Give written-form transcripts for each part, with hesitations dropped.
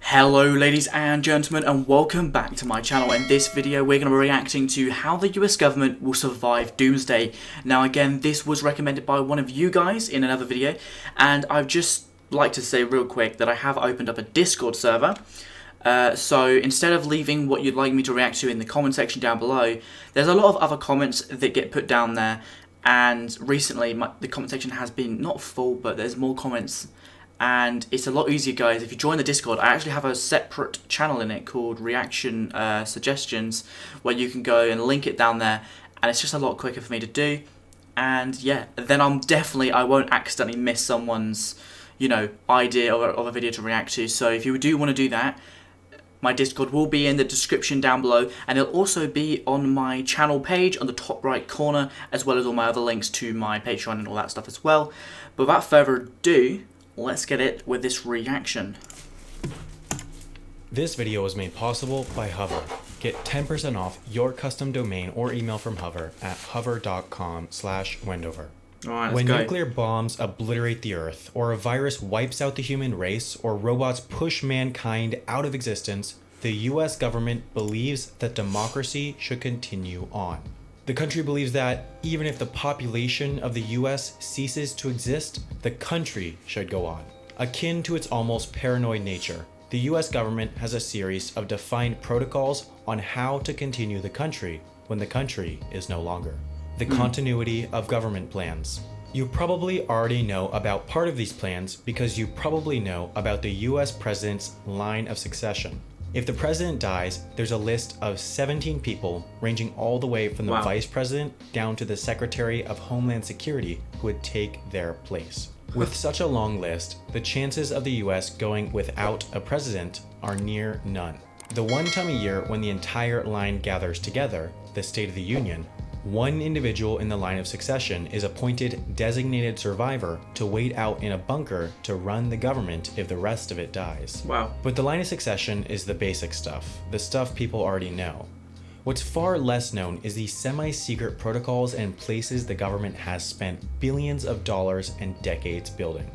Hello ladies and gentlemen, and welcome back to my channel. In this video we're going to be reacting to how the US government will survive Doomsday. Now again, this was recommended by one of you guys in another video, and I'd just like to say real quick that I have opened up a Discord server. So instead of leaving what you'd like me to react to in the comment section down below, there's a lot of other comments that get put down there, and recently the comment section has been not full, but there's more comments. And it's a lot easier, guys. If you join the Discord, I actually have a separate channel in it called Reaction Suggestions, where you can go and link it down there, and it's just a lot quicker for me to do. And yeah, then I won't accidentally miss someone's, idea of a video to react to. So if you do want to do that, my Discord will be in the description down below, and it'll also be on my channel page on the top right corner, as well as all my other links to my Patreon and all that stuff as well. But without further ado, let's get it with this reaction. This video was made possible by Hover. Get 10% off your custom domain or email from Hover at hover.com/Wendover. Alright, when nuclear bombs obliterate the Earth, or a virus wipes out the human race, or robots push mankind out of existence, the US government believes that democracy should continue on. The country believes that even if the population of the US ceases to exist, the country should go on. Akin to its almost paranoid nature, the US government has a series of defined protocols on how to continue the country when the country is no longer. The continuity of government plans. You probably already know about part of these plans because you probably know about the US president's line of succession. If the president dies, there's a list of 17 people ranging all the way from the vice president down to the Secretary of Homeland Security who would take their place. With such a long list, the chances of the US going without a president are near none. The one time a year when the entire line gathers together, the State of the Union, one individual in the line of succession is appointed designated survivor to wait out in a bunker to run the government if the rest of it dies. Wow. But the line of succession is the basic stuff, the stuff people already know. What's far less known is the semi-secret protocols and places the government has spent billions of dollars and decades building.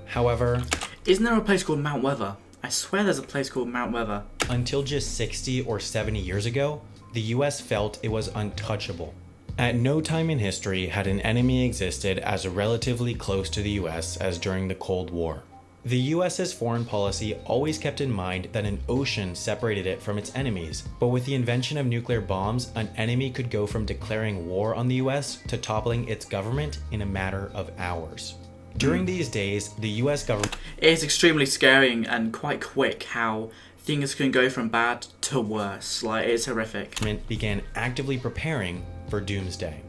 However, isn't there a place called Mount Weather? I swear there's a place called Mount Weather. Until just 60 or 70 years ago, the US felt it was untouchable. At no time in history had an enemy existed as relatively close to the US as during the Cold War. The US's foreign policy always kept in mind that an ocean separated it from its enemies, but with the invention of nuclear bombs, an enemy could go from declaring war on the US to toppling its government in a matter of hours. During these days, the US government... It's extremely scary and quite quick how things can go from bad to worse. It's horrific. Began actively preparing for Doomsday.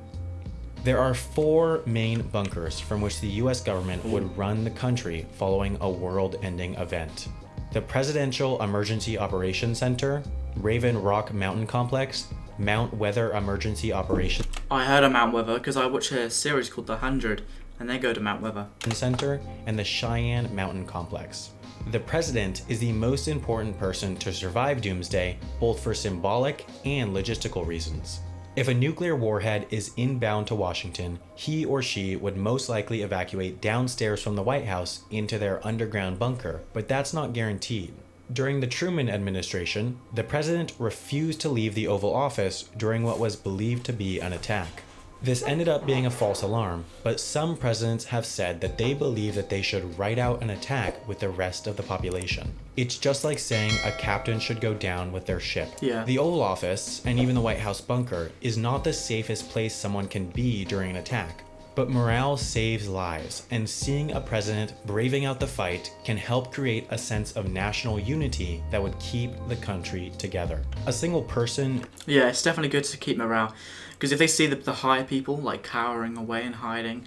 There are 4 main bunkers from which the US government would run the country following a world-ending event. The Presidential Emergency Operations Center, Raven Rock Mountain Complex, Mount Weather Emergency Operations I heard of Mount Weather because I watch a series called The 100, and they go to Mount Weather Center, and the Cheyenne Mountain Complex. The president is the most important person to survive Doomsday, both for symbolic and logistical reasons. If a nuclear warhead is inbound to Washington, he or she would most likely evacuate downstairs from the White House into their underground bunker, but that's not guaranteed. During the Truman administration, the president refused to leave the Oval Office during what was believed to be an attack. This ended up being a false alarm, but some presidents have said that they believe that they should write out an attack with the rest of the population. It's just like saying a captain should go down with their ship. Yeah. The Oval Office, and even the White House bunker, is not the safest place someone can be during an attack. But morale saves lives, and seeing a president braving out the fight can help create a sense of national unity that would keep the country together. A single person... Yeah, it's definitely good to keep morale, because if they see the higher people cowering away and hiding,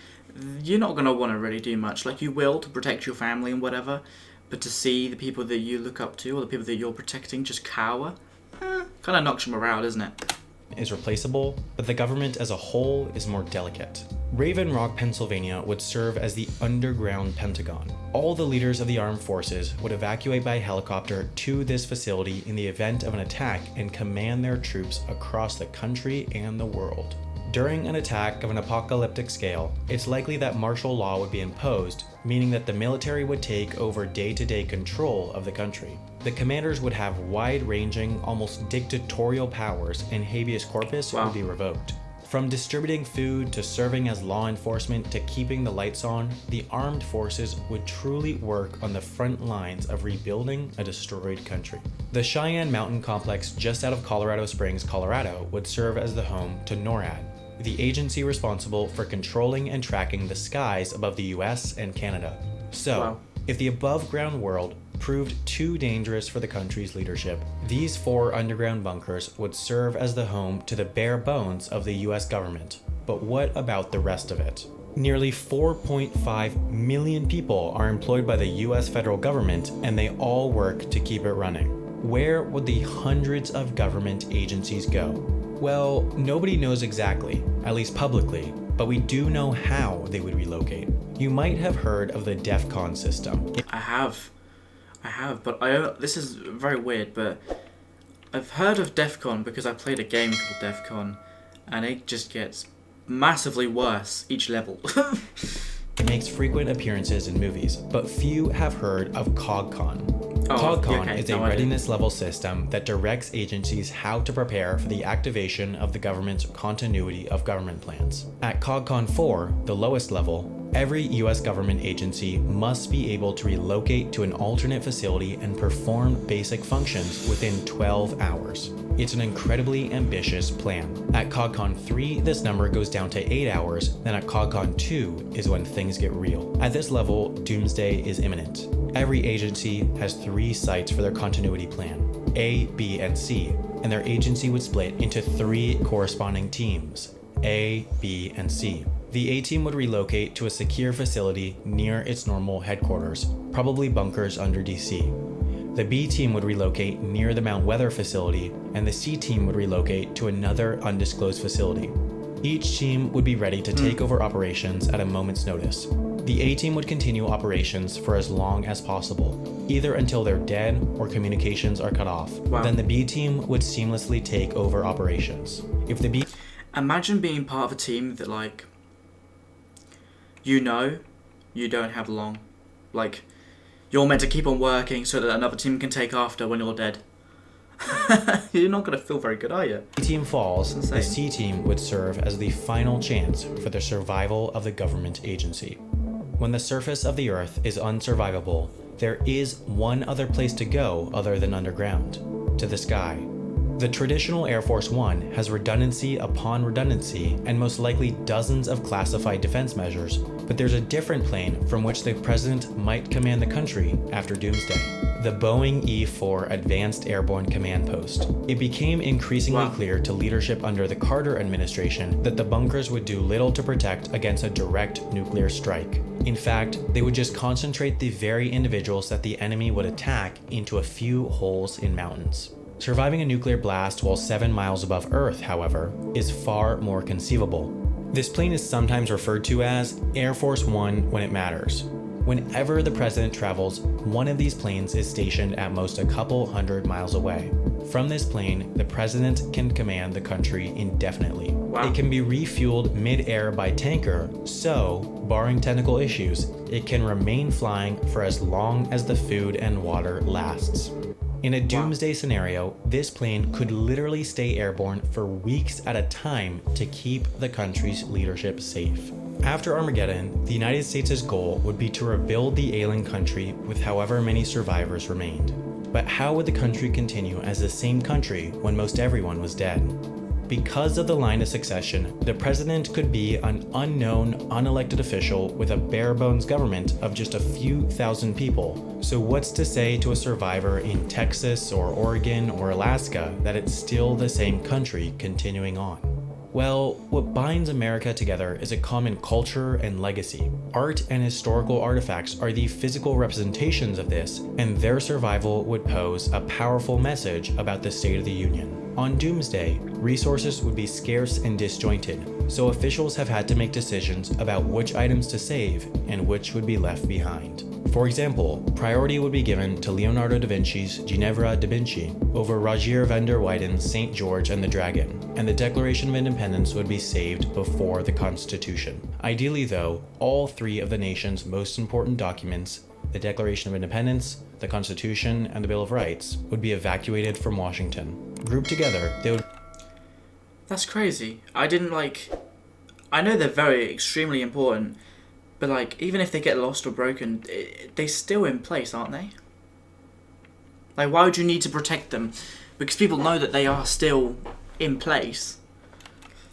you're not going to want to really do much. You will to protect your family and whatever, but to see the people that you look up to or the people that you're protecting just cower, kind of knocks your morale, doesn't it? Is replaceable, but the government as a whole is more delicate. Raven Rock, Pennsylvania would serve as the underground Pentagon. All the leaders of the armed forces would evacuate by helicopter to this facility in the event of an attack and command their troops across the country and the world. During an attack of an apocalyptic scale, it's likely that martial law would be imposed, meaning that the military would take over day-to-day control of the country. The commanders would have wide-ranging, almost dictatorial powers, and habeas corpus would be revoked. From distributing food to serving as law enforcement to keeping the lights on, the armed forces would truly work on the front lines of rebuilding a destroyed country. The Cheyenne Mountain Complex just out of Colorado Springs, Colorado, would serve as the home to NORAD, the agency responsible for controlling and tracking the skies above the US and Canada. So, if the above-ground world proved too dangerous for the country's leadership, these 4 underground bunkers would serve as the home to the bare bones of the US government. But what about the rest of it? Nearly 4.5 million people are employed by the US federal government, and they all work to keep it running. Where would the hundreds of government agencies go? Well, nobody knows exactly, at least publicly, but we do know how they would relocate. You might have heard of the DEFCON system. I have, but this is very weird, but I've heard of DEFCON because I played a game called DEFCON, and it just gets massively worse each level. It makes frequent appearances in movies, but few have heard of COGCON. COGCON is a readiness level system that directs agencies how to prepare for the activation of the government's continuity of government plans. At COGCON 4, the lowest level, every US government agency must be able to relocate to an alternate facility and perform basic functions within 12 hours. It's an incredibly ambitious plan. At COGCON 3, this number goes down to 8 hours, then at COGCON 2 is when things get real. At this level, doomsday is imminent. Every agency has 3 sites for their continuity plan, A, B, and C, and their agency would split into 3 corresponding teams, A, B, and C. The A team would relocate to a secure facility near its normal headquarters, probably bunkers under DC. The B team would relocate near the Mount Weather facility, and the C team would relocate to another undisclosed facility. Each team would be ready to take over operations at a moment's notice. The A team would continue operations for as long as possible, either until they're dead or communications are cut off. Then the B team would seamlessly take over operations. If the B... Imagine being part of a team that, like, you don't have long. Like, you're meant to keep on working so that another team can take after when you're dead. You're not going to feel very good, are you? The team falls, the C team would serve as the final chance for the survival of the government agency. When the surface of the Earth is unsurvivable, there is one other place to go other than underground, to the sky. The traditional Air Force One has redundancy upon redundancy and most likely dozens of classified defense measures, but there's a different plane from which the president might command the country after Doomsday. The Boeing E-4 Advanced Airborne Command Post. It became increasingly clear to leadership under the Carter administration that the bunkers would do little to protect against a direct nuclear strike. In fact, they would just concentrate the very individuals that the enemy would attack into a few holes in mountains. Surviving a nuclear blast while 7 miles above Earth, however, is far more conceivable. This plane is sometimes referred to as Air Force One when it matters. Whenever the president travels, one of these planes is stationed at most a couple hundred miles away. From this plane, the president can command the country indefinitely. It can be refueled mid-air by tanker, so, barring technical issues, it can remain flying for as long as the food and water lasts. In a doomsday scenario, this plane could literally stay airborne for weeks at a time to keep the country's leadership safe. After Armageddon, the United States' goal would be to rebuild the ailing country with however many survivors remained. But how would the country continue as the same country when most everyone was dead? Because of the line of succession, the president could be an unknown, unelected official with a bare-bones government of just a few thousand people. So what's to say to a survivor in Texas or Oregon or Alaska that it's still the same country continuing on? Well, what binds America together is a common culture and legacy. Art and historical artifacts are the physical representations of this, and their survival would pose a powerful message about the State of the Union. On Doomsday, resources would be scarce and disjointed, so officials have had to make decisions about which items to save and which would be left behind. For example, priority would be given to Leonardo da Vinci's Ginevra da Vinci over Rogier van der Weyden's St. George and the Dragon, and the Declaration of Independence would be saved before the Constitution. Ideally though, all 3 of the nation's most important documents, the Declaration of Independence, the Constitution, and the Bill of Rights, would be evacuated from Washington. Grouped together, they would... That's crazy. I know they're very extremely important, but like even if they get lost or broken, they're still in place, aren't they? Like, why would you need to protect them? Because people know that they are still in place.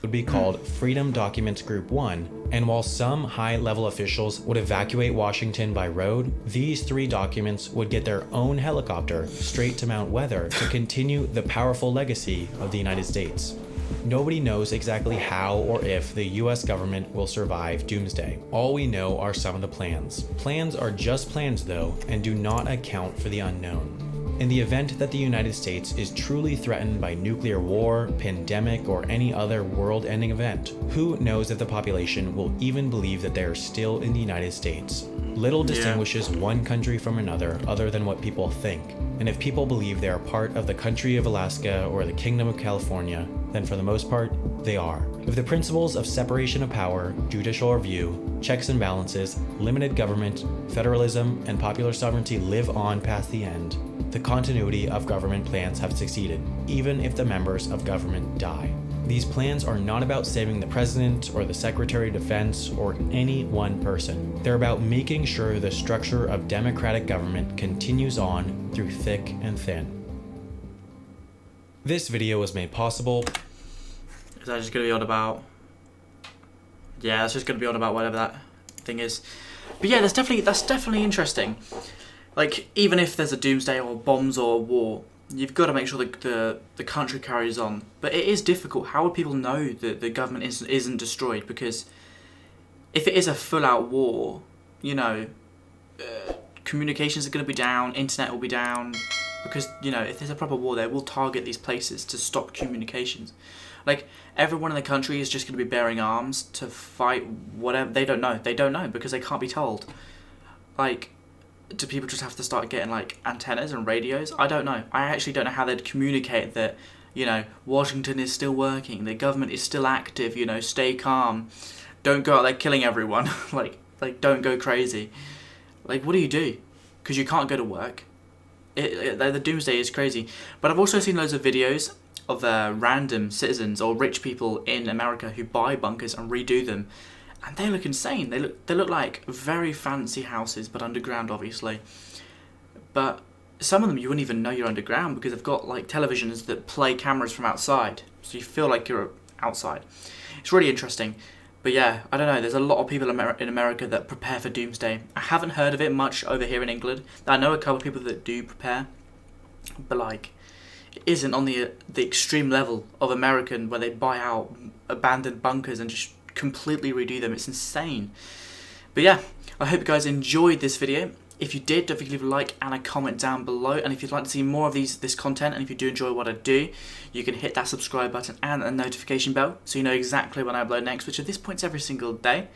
Would be called Freedom Documents Group 1, and while some high-level officials would evacuate Washington by road, these 3 documents would get their own helicopter straight to Mount Weather to continue the powerful legacy of the United States. Nobody knows exactly how or if the US government will survive Doomsday. All we know are some of the plans. Plans are just plans though, and do not account for the unknown. In the event that the United States is truly threatened by nuclear war, pandemic, or any other world-ending event, who knows if the population will even believe that they are still in the United States? Little distinguishes one country from another other than what people think. And if people believe they are part of the country of Alaska or the Kingdom of California, then for the most part, they are. If the principles of separation of power, judicial review, checks and balances, limited government, federalism, and popular sovereignty live on past the end, the continuity of government plans have succeeded, even if the members of government die. These plans are not about saving the president or the secretary of defense or any one person. They're about making sure the structure of democratic government continues on through thick and thin. This video was made possible. Is that just going to be on about... Yeah, that's just going to be on about whatever that thing is. But yeah, that's definitely interesting. Like, even if there's a doomsday or bombs or a war, you've got to make sure that the country carries on. But it is difficult. How would people know that the government isn't destroyed? Because if it is a full-out war, you know, communications are going to be down, internet will be down. Because, you know, if there's a proper war, they will target these places to stop communications. Like, everyone in the country is just going to be bearing arms to fight whatever. They don't know. They don't know because they can't be told. Like, do people just have to start getting, like, antennas and radios? I don't know. I actually don't know how they'd communicate that, you know, Washington is still working. The government is still active, you know, stay calm. Don't go out there killing everyone. like, don't go crazy. Like, what do you do? Because you can't go to work. The doomsday is crazy. But I've also seen loads of videos of random citizens or rich people in America who buy bunkers and redo them, and they look insane. They look like very fancy houses, but underground, obviously. But some of them you wouldn't even know you're underground because they've got like televisions that play cameras from outside, so you feel like you're outside. It's really interesting. But yeah, I don't know, there's a lot of people in America that prepare for Doomsday. I haven't heard of it much over here in England. I know a couple of people that do prepare, but like, it isn't on the extreme level of American where they buy out abandoned bunkers and just completely redo them. It's insane. But yeah, I hope you guys enjoyed this video. If you did, don't forget to leave a like and a comment down below. And if you'd like to see more of this content, and if you do enjoy what I do, you can hit that subscribe button and a notification bell so you know exactly when I upload next, which at this point is every single day.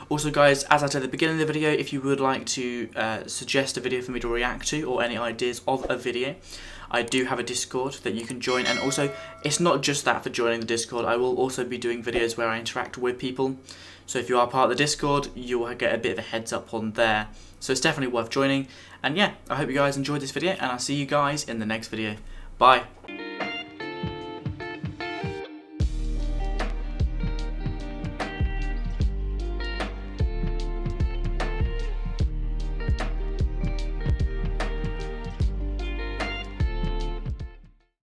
Also guys, as I said at the beginning of the video, if you would like to suggest a video for me to react to or any ideas of a video, I do have a Discord that you can join. And also, it's not just that for joining the Discord, I will also be doing videos where I interact with people. So if you are part of the Discord, you will get a bit of a heads up on there. So it's definitely worth joining. And yeah, I hope you guys enjoyed this video, and I'll see you guys in the next video. Bye.